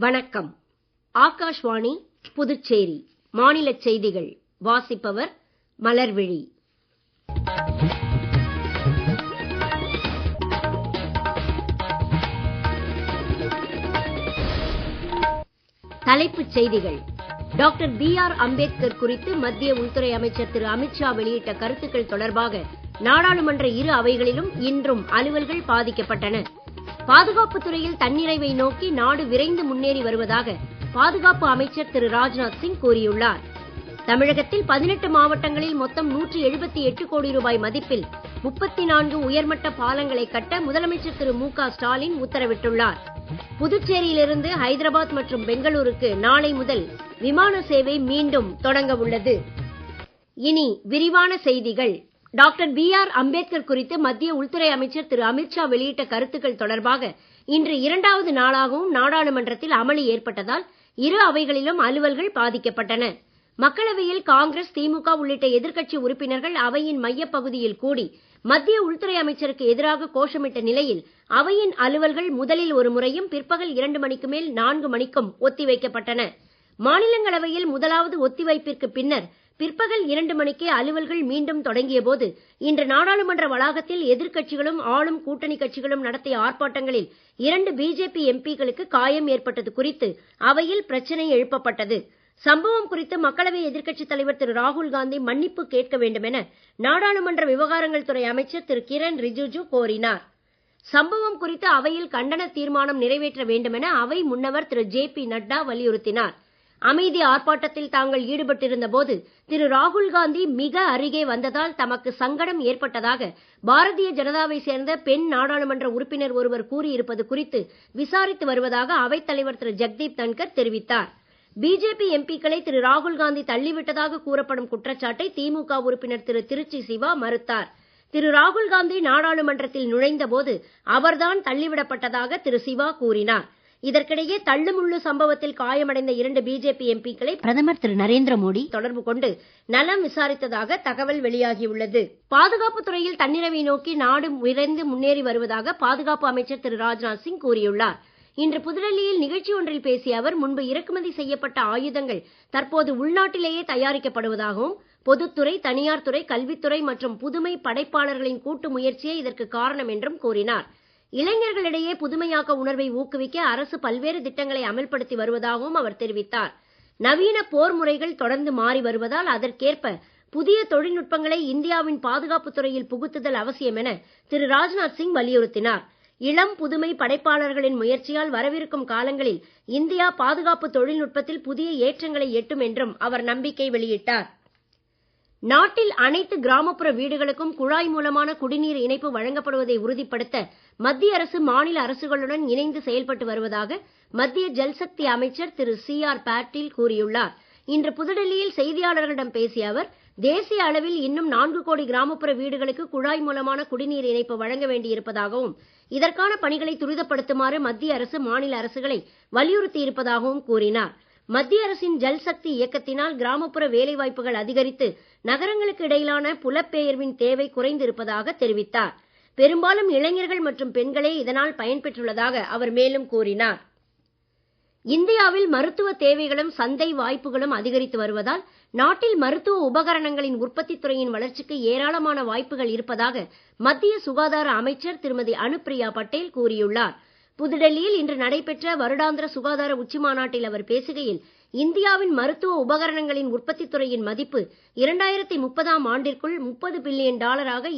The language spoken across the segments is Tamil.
வணக்கம். ஆகாஷ்வாணி புதுச்சேரி மாநிலச் செய்திகள் வாசிப்பவர் மலர்விழி. தலைப்புச் செய்திகள். Doctor B.R.. அம்பேத்கர் குறித்து மத்திய உள்துறை அமைச்சர் திரு அமித்ஷா வெளியிட்ட கருத்துக்கள் தொடர்பாக நாடாளுமன்ற இரு அவைகளிலும் இன்றும் அலுவல்கள் பாதிக்கப்பட்டன. பாதுகாப்புத் துறையில் தன்னிறைவை நோக்கி நாடு விரைந்து முன்னேறி வருவதாக பாதுகாப்பு அமைச்சர் திரு ராஜ்நாத் சிங் கூறியுள்ளார். தமிழகத்தில் 18 மாவட்டங்களில் மொத்தம் 178 கோடி ரூபாய் மதிப்பில் 34 உயர்மட்ட பாலங்களை கட்ட முதலமைச்சர் திரு மு.க. ஸ்டாலின் உத்தரவிட்டுள்ளார். புதுச்சேரியிலிருந்து ஹைதராபாத் மற்றும் பெங்களூருக்கு நாளை முதல் விமான சேவை மீண்டும் தொடங்க உள்ளது. இனி விரிவான செய்திகள். Doctor B.R.. அம்பேத்கர் குறித்து மத்திய உள்துறை அமைச்சர் திரு அமித்ஷா வெளியிட்ட கருத்துக்கள் தொடர்பாக இன்று இரண்டாவது நாளாகவும் நாடாளுமன்றத்தில் அமளி ஏற்பட்டதால் இரு அவைகளிலும் அலுவல்கள் பாதிக்கப்பட்டன. மக்களவையில் காங்கிரஸ், திமுக உள்ளிட்ட எதிர்க்கட்சி உறுப்பினர்கள் அவையின் மையப்பகுதியில் கூடி மத்திய உள்துறை அமைச்சருக்கு எதிராக கோஷமிட்ட நிலையில் அவையின் அலுவல்கள் முதலில் ஒரு முறையும் பிற்பகல் 2 மணிக்கு மேல் 4 மணிக்கும் ஒத்திவைக்கப்பட்டன. மாநிலங்களவையில் முதலாவது ஒத்திவைப்பிற்கு பின்னர் பிற்பகல் 2 மணிக்கே அலுவல்கள் மீண்டும் தொடங்கிய போது இன்று நாடாளுமன்ற வளாகத்தில் எதிர்க்கட்சிகளும் ஆளும் கூட்டணி கட்சிகளும் நடத்திய ஆர்ப்பாட்டங்களில் 2 பிஜேபி எம்பிக்களுக்கு காயம் ஏற்பட்டது குறித்து அவையில் பிரச்சனை எழுப்பப்பட்டது. சம்பவம் குறித்து மக்களவை எதிர்க்கட்சித் தலைவர் திரு ராகுல் காந்தி மன்னிப்பு கேட்க வேண்டும் என நாடாளுமன்ற விவகாரங்கள் துறை அமைச்சர் திரு கிரண் ரிஜிஜு கோரினார். சம்பவம் குறித்து அவையில் கண்டன தீர்மானம் நிறைவேற்ற வேண்டும் என அவை முன்னவர் திரு ஜே.பி. நட்டா வலியுறுத்தினார். அமைதி ஆர்ப்பாட்டத்தில் தாங்கள் ஈடுபட்டிருந்த போது திரு ராகுல் காந்தி மிக அருகே வந்ததால் தமக்கு சங்கடம் ஏற்பட்டதாக பாரதிய ஜனதாவை சேர்ந்த பெண் நாடாளுமன்ற உறுப்பினர் ஒருவர் கூறியிருப்பது குறித்து விசாரித்து வருவதாக அவைத் தலைவர் திரு ஜெகதீப் தன்கர் தெரிவித்தார். பிஜேபி எம்பிக்களை திரு ராகுல் காந்தி தள்ளிவிட்டதாக கூறப்படும் குற்றச்சாட்டை திமுக உறுப்பினர் திரு திருச்சி சிவா மறுத்தார். திரு ராகுல் காந்தி நாடாளுமன்றத்தில் நுழைந்த போது அவர்தான் தள்ளிவிடப்பட்டதாக திரு சிவா கூறினார். இதற்கிடையே தள்ளுமுள்ளு சம்பவத்தில் காயமடைந்த 2 பிஜேபி எம்பிக்களை பிரதமர் திரு நரேந்திர மோடி தொடர்பு கொண்டு நலம் விசாரித்ததாக தகவல் வெளியாகியுள்ளது. பாதுகாப்புத் துறையில் தன்னிறைவை நோக்கி நாடு விரைந்து முன்னேறி வருவதாக பாதுகாப்பு அமைச்சர் திரு ராஜ்நாத் சிங் கூறியுள்ளார். இன்று புதுடெல்லியில் நிகழ்ச்சி ஒன்றில் பேசிய அவர், முன்பு இறக்குமதி செய்யப்பட்ட ஆயுதங்கள் தற்போது உள்நாட்டிலேயே தயாரிக்கப்படுவதாகவும் பொதுத்துறை, தனியார் துறை, கல்வித்துறை மற்றும் புதுமை படைப்பாளர்களின் கூட்டு முயற்சியே இதற்கு காரணம் என்றும் கூறினார். இளைஞர்களிடையே புதுமையாக்க உணர்வை ஊக்குவிக்க அரசு பல்வேறு திட்டங்களை அமல்படுத்தி வருவதாகவும் அவர் தெரிவித்தார். நவீன போர் முறைகள் தொடர்ந்து மாறி வருவதால் அதற்கேற்ப புதிய தொழில்நுட்பங்களை இந்தியாவின் பாதுகாப்புத் துறையில் புகுத்துதல் அவசியம் என திரு ராஜ்நாத் சிங் வலியுறுத்தினார். இளம் புதுமை படைப்பாளர்களின் முயற்சியால் வரவிருக்கும் காலங்களில் இந்தியா பாதுகாப்பு தொழில்நுட்பத்தில் புதிய ஏற்றங்களை எட்டும் என்றும் அவர் நம்பிக்கை வெளியிட்டார். நாட்டில் அனைத்து கிராமப்புற வீடுகளுக்கும் குழாய் மூலமான குடிநீர் இணைப்பு வழங்கப்படுவதை உறுதிப்படுத்த மத்திய அரசு மாநில அரசுகளுடன் இணைந்து செயல்பட்டு வருவதாக மத்திய ஜல்சக்தி அமைச்சர் திரு சி.ஆர். பாட்டீல் கூறியுள்ளார். இன்று புதுடெல்லியில் செய்தியாளர்களிடம் பேசிய அவர், தேசிய அளவில் இன்னும் 4 கோடி கிராமப்புற வீடுகளுக்கு குழாய் மூலமான குடிநீர் இணைப்பு வழங்க வேண்டியிருப்பதாகவும் இதற்கான பணிகளை துரிதப்படுத்துமாறு மத்திய அரசு மாநில அரசுகளை வலியுறுத்தி இருப்பதாகவும் கூறினார். மத்திய அரசின் ஜல்சக்தி இயக்கத்தினால் கிராமப்புற வேலைவாய்ப்புகள் அதிகரித்து நகரங்களுக்கு இடையிலான புலப்பெயர்வின் தேவை குறைந்திருப்பதாக தெரிவித்தார். பெரும்பாலும் இளைஞர்கள் மற்றும் பெண்களே இதனால் பயன்பெற்றுள்ளதாக அவர் மேலும் கூறினார். இந்தியாவில் மருத்துவ தேவைகளும் சந்தை வாய்ப்புகளும் அதிகரித்து வருவதால் நாட்டில் மருத்துவ உபகரணங்களின் உற்பத்தித் துறையின் வளர்ச்சிக்கு ஏராளமான வாய்ப்புகள் இருப்பதாக மத்திய சுகாதார அமைச்சர் திருமதி அனுப்பிரியா பட்டேல் கூறியுள்ளார். புதுடெல்லியில் இன்று நடைபெற்ற வருடாந்திர சுகாதார உச்சிமாநாட்டில் அவர் பேசுகையில், இந்தியாவின் மருத்துவ உபகரணங்களின் உற்பத்தித் துறையின் மதிப்பு 2030ஆம் ஆண்டிற்குள் $30 பில்லியன்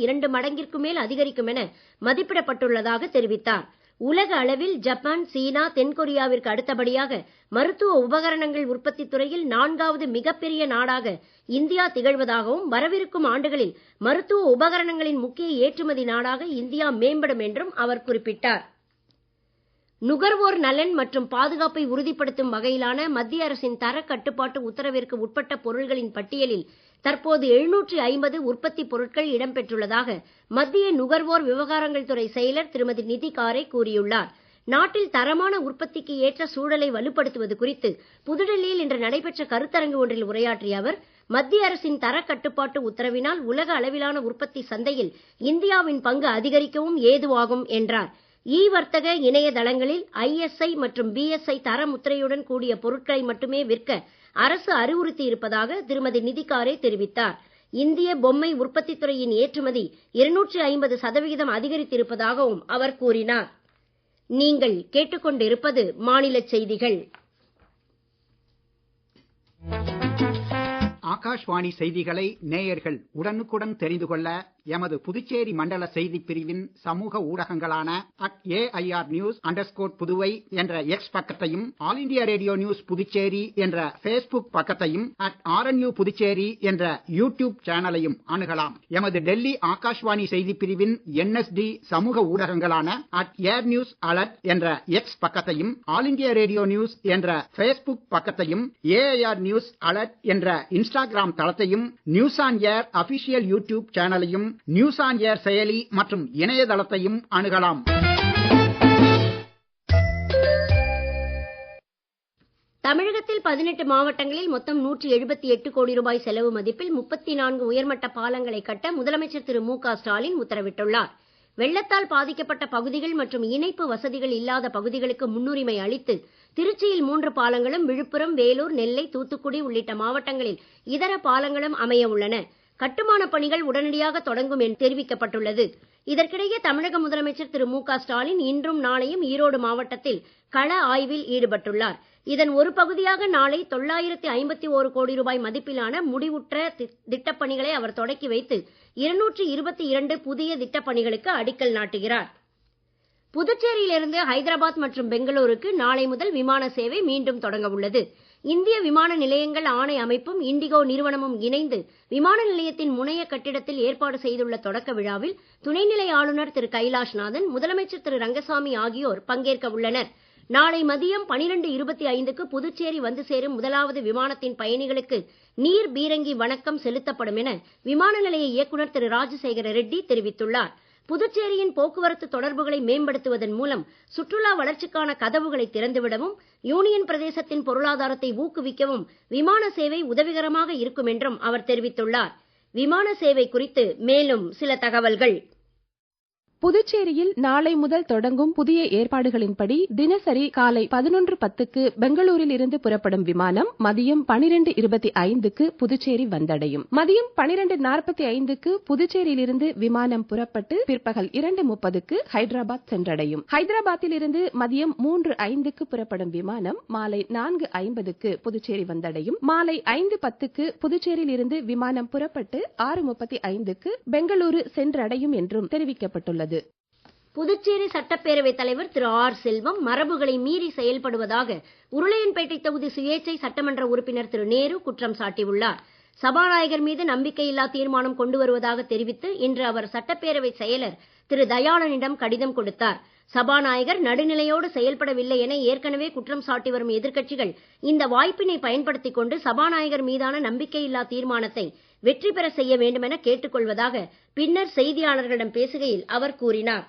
2 மடங்கிற்கு மேல் அதிகரிக்கும் என மதிப்பிடப்பட்டுள்ளதாக தெரிவித்தார். உலக அளவில் ஜப்பான், சீனா, தென்கொரியாவிற்கு அடுத்தபடியாக மருத்துவ உபகரணங்கள் உற்பத்தித் துறையில் 4வது மிகப்பெரிய நாடாக இந்தியா திகழ்வதாகவும் வரவிருக்கும் ஆண்டுகளில் மருத்துவ உபகரணங்களின் முக்கிய ஏற்றுமதி நாடாக இந்தியா மேம்படும் என்றும் அவர் குறிப்பிட்டார். நுகர்வோர் நலன் மற்றும் பாதுகாப்பை உறுதிப்படுத்தும் வகையிலான மத்திய அரசின் தர கட்டுப்பாட்டு உத்தரவிற்கு உட்பட்ட பொருள்களின் பட்டியலில் தற்போது 750 உற்பத்தி பொருட்கள் இடம்பெற்றுள்ளதாக மத்திய நுகர்வோர் விவகாரங்கள் துறை செயலர் திருமதி நிதி காரே கூறியுள்ளார். நாட்டில் தரமான உற்பத்திக்கு ஏற்ற சூழலை வலுப்படுத்துவது குறித்து புதுடெல்லியில் இன்று நடைபெற்ற கருத்தரங்கு ஒன்றில் உரையாற்றிய அவர், மத்திய அரசின் தர கட்டுப்பாட்டு உத்தரவினால் உலக அளவிலான உற்பத்தி சந்தையில் இந்தியாவின் பங்கு அதிகரிக்கவும் ஏதுவாகும் என்றார். வர்த்தக இணையதளங்களில் ISI மற்றும் BSI தர முத்திரையுடன் கூடிய பொருட்களை மட்டுமே விற்க அரசு அறிவுறுத்தி இருப்பதாக திருமதி நிதிகாரே தெரிவித்தார். இந்திய பொம்மை உற்பத்தித் துறையின் ஏற்றுமதி 250% அதிகரித்திருப்பதாகவும் அவர் கூறினார். நீங்கள் கேட்டுக்கொண்டிருப்பது மாநிலச் செய்திகள். ஆகாஷ்வாணி செய்திகளை நேயர்கள் உடனுக்குடன் தெரிந்து கொள்ள எமது புதுச்சேரி மண்டல செய்திப் பிரிவின் சமூக ஊடகங்களான @AIRnews_புதுவை என்ற X பக்கத்தையும், all India radio news Puducherry என்ற Facebook பக்கத்தையும், @RNU புதுச்சேரி என்ற YouTube சேனலையும் அணுகலாம். எமது டெல்லி ஆகாஷ்வாணி செய்திப் பிரிவின் NSD சமூக ஊடகங்களான @AirNewsAlert என்ற X பக்கத்தையும், ஆல் இண்டியா ரேடியோ நியூஸ் என்ற Facebook பக்கத்தையும், AIR நியூஸ் அலர்ட் என்ற இன்ஸ்டாகிராம் தளத்தையும், news on air official YouTube சேனலையும், நியூஸ் ஆன் ஏர் செயலி மற்றும் இணையதளத்தையும் அணுகலாம். தமிழகத்தில் 18 மாவட்டங்களில் மொத்தம் 178 கோடி ரூபாய் செலவு மதிப்பில் 34 உயர்மட்ட பாலங்களை கட்ட முதலமைச்சர் திரு மு.க. ஸ்டாலின் உத்தரவிட்டுள்ளார். வெள்ளத்தால் பாதிக்கப்பட்ட பகுதிகள் மற்றும் இணைப்பு வசதிகள் இல்லாத பகுதிகளுக்கு முன்னுரிமை அளித்து திருச்சியில் 3 பாலங்களும், விழுப்புரம், வேலூர், நெல்லை, தூத்துக்குடி உள்ளிட்ட மாவட்டங்களில் இதர பாலங்களும் அமைய உள்ளன. கட்டுமான பணிகள் உடனடியாக தொடங்கும் என்று தெரிவிக்கப்பட்டுள்ளது. இதற்கிடையே தமிழக முதலமைச்சர் திரு மு.க. ஸ்டாலின் இன்றும் நாளையும் ஈரோடு மாவட்டத்தில் கள ஆய்வில் ஈடுபட்டுள்ளார். இதன் ஒரு பகுதியாக நாளை 951 கோடி ரூபாய் மதிப்பிலான முடிவுற்ற திட்டப்பணிகளை அவர் தொடக்கி வைத்து 222 புதிய திட்டப்பணிகளுக்கு அடிக்கல் நாட்டுகிறார். புதுச்சேரியிலிருந்து ஹைதராபாத் மற்றும் பெங்களூருக்கு நாளை முதல் விமான சேவை மீண்டும் தொடங்க உள்ளது. இந்திய விமான நிலையங்கள் ஆணை அமைப்பும் இண்டிகோ நிறுவனமும் இணைந்து விமான நிலையத்தின் முனைய கட்டிடத்தில் ஏற்பாடு செய்துள்ள தொடக்க விழாவில் துணைநிலை ஆளுநர் திரு கைலாஷ்நாதன், முதலமைச்சர் திரு ரங்கசாமி ஆகியோர் பங்கேற்க உள்ளனர். நாளை மதியம் 12:25க்கு புதுச்சேரி வந்து சேரும் முதலாவது விமானத்தின் பயணிகளுக்கு நீர் பீரங்கி வணக்கம் செலுத்தப்படும் என விமான நிலைய இயக்குநர் திரு ராஜசேகர ரெட்டி தெரிவித்துள்ளார். புதுச்சேரியின் போக்குவரத்து தொடர்புகளை மேம்படுத்துவதன் மூலம் சுற்றுலா வளர்ச்சிக்கான கதவுகளை திறந்துவிடவும், யூனியன் பிரதேசத்தின் பொருளாதாரத்தை ஊக்குவிக்கவும் விமான சேவை உதவிகரமாக இருக்கும் என்றும் அவர் தெரிவித்துள்ளார். விமான சேவை குறித்து மேலும் சில தகவல்கள். புதுச்சேரியில் நாளை முதல் தொடங்கும் புதிய ஏற்பாடுகளின்படி தினசரி காலை 11:10க்கு பெங்களூரில் இருந்து புறப்படும் விமானம் மதியம் 12:25க்கு புதுச்சேரி வந்தடையும். மதியம் 12:45க்கு புதுச்சேரியிலிருந்து விமானம் புறப்பட்டு பிற்பகல் 2:30க்கு ஹைதராபாத் சென்றடையும். ஹைதராபாத்தில் இருந்து மதியம் 3:05க்கு புறப்படும் விமானம் மாலை 4:50க்கு புதுச்சேரி வந்தடையும். மாலை 5:10க்கு புதுச்சேரியில் இருந்து விமானம் புறப்பட்டு 6:35க்கு பெங்களூரு சென்றடையும் என்றும் தெரிவிக்கப்பட்டுள்ளது. புதுச்சேரி சட்டப்பேரவைத் தலைவர் திரு ஆர். செல்வம் மரபுகளை மீறி செயல்படுவதாக உருளையன்பேட்டை தொகுதி சுயேட்சை சட்டமன்ற உறுப்பினர் திரு நேரு குற்றம் சாட்டியுள்ளார். சபாநாயகர் மீது நம்பிக்கையில்லா தீர்மானம் கொண்டு வருவதாக தெரிவித்து இன்று அவர் சட்டப்பேரவை செயலர் திரு தயாளனிடம் கடிதம் கொடுத்தார். சபாநாயகர் நடுநிலையோடு செயல்படவில்லை என ஏற்கனவே குற்றம் சாட்டி வரும் எதிர்க்கட்சிகள் இந்த வாய்ப்பினை பயன்படுத்திக் கொண்டு சபாநாயகர் மீதான நம்பிக்கையில்லா தீர்மானத்தை வெற்றி பெற செய்ய வேண்டும் என கேட்டுக்கொள்வதாக பின்னர் செய்தியாளர்களிடம் பேசுகையில் அவர் கூறினார்.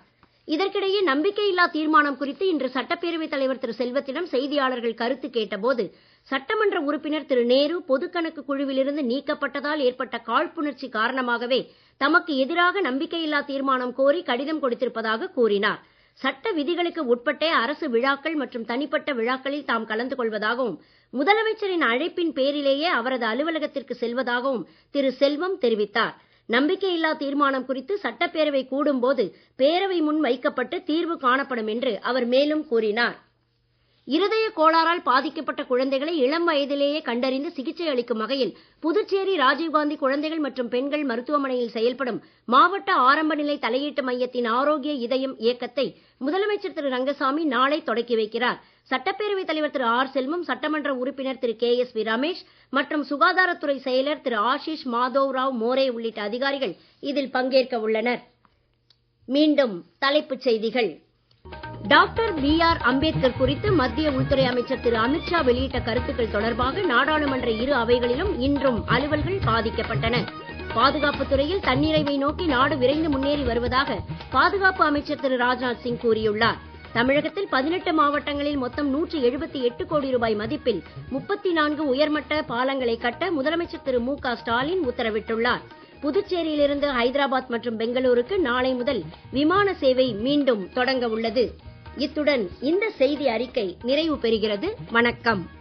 இதற்கிடையே நம்பிக்கையில்லா தீர்மானம் குறித்து இன்று சட்டப்பேரவைத் தலைவர் திரு செல்வத்திடம் செய்தியாளர்கள் கருத்து கேட்டபோது சட்டமன்ற உறுப்பினர் திரு நேரு பொதுக்கணக்கு குழுவிலிருந்து நீக்கப்பட்டதால் ஏற்பட்ட காழ்ப்புணர்ச்சி காரணமாகவே தமக்கு எதிராக நம்பிக்கையில்லா தீர்மானம் கோரி கடிதம் கொடுத்திருப்பதாக கூறினார். சட்ட விதிகளுக்கு உட்பட்டே அரசு விழாக்கள் மற்றும் தனிப்பட்ட விழாக்களில் தாம் கலந்து கொள்வதாகவும் முதலமைச்சரின் அழைப்பின் பேரிலேயே அவரது அலுவலகத்திற்கு செல்வதாகவும் திரு செல்வம் தெரிவித்தார். நம்பிக்கையில்லா தீர்மானம் குறித்து சட்டப்பேரவை கூடும்போது பேரவை முன் வைக்கப்பட்டு தீர்வு காணப்படும் என்று அவர் மேலும் கூறினார். இருதய கோளாறால் பாதிக்கப்பட்ட குழந்தைகளை இளம் வயதிலேயே கண்டறிந்து சிகிச்சை அளிக்கும் வகையில் புதுச்சேரி ராஜீவ்காந்தி குழந்தைகள் மற்றும் பெண்கள் மருத்துவமனையில் செயல்படும் மாவட்ட ஆரம்ப நிலை தலையீட்டு மையத்தின் ஆரோக்கிய இதயம் இயக்கத்தை முதலமைச்சர் திரு ரங்கசாமி நாளை தொடக்கி வைக்கிறார். சட்டப்பேரவைத் தலைவர் திரு ஆர். செல்வம், சட்டமன்ற உறுப்பினர் திரு KSV ரமேஷ் மற்றும் சுகாதாரத்துறை செயலர் திரு ஆஷிஷ் மாதவ் ராவ் மோரே உள்ளிட்ட அதிகாரிகள் இதில் பங்கேற்க உள்ளனர். மீண்டும் தலைப்புச் செய்திகள். Doctor B.R. அம்பேத்கர் குறித்து மத்திய உள்துறை அமைச்சர் திரு அமித்ஷா வெளியிட்ட கருத்துக்கள் தொடர்பாக நாடாளுமன்ற இரு அவைகளிலும் இன்றும் அலுவல்கள் பாதிக்கப்பட்டன. பாதுகாப்புத் துறையில் தன்னிறைவை நோக்கி நாடு விரைந்து முன்னேறி வருவதாக பாதுகாப்பு அமைச்சர் திரு ராஜ்நாத் சிங் கூறியுள்ளார். தமிழகத்தில் 18 மாவட்டங்களில் மொத்தம் 178 கோடி ரூபாய் மதிப்பில் 34 உயர்மட்ட பாலங்களை கட்ட முதலமைச்சர் திரு மு.க. ஸ்டாலின் உத்தரவிட்டுள்ளார். புதுச்சேரியிலிருந்து ஹைதராபாத் மற்றும் பெங்களூருக்கு நாளை முதல் விமான சேவை மீண்டும் தொடங்க உள்ளது. இத்துடன் இந்த செய்தி அறிக்கை நிறைவு பெறுகிறது. வணக்கம்.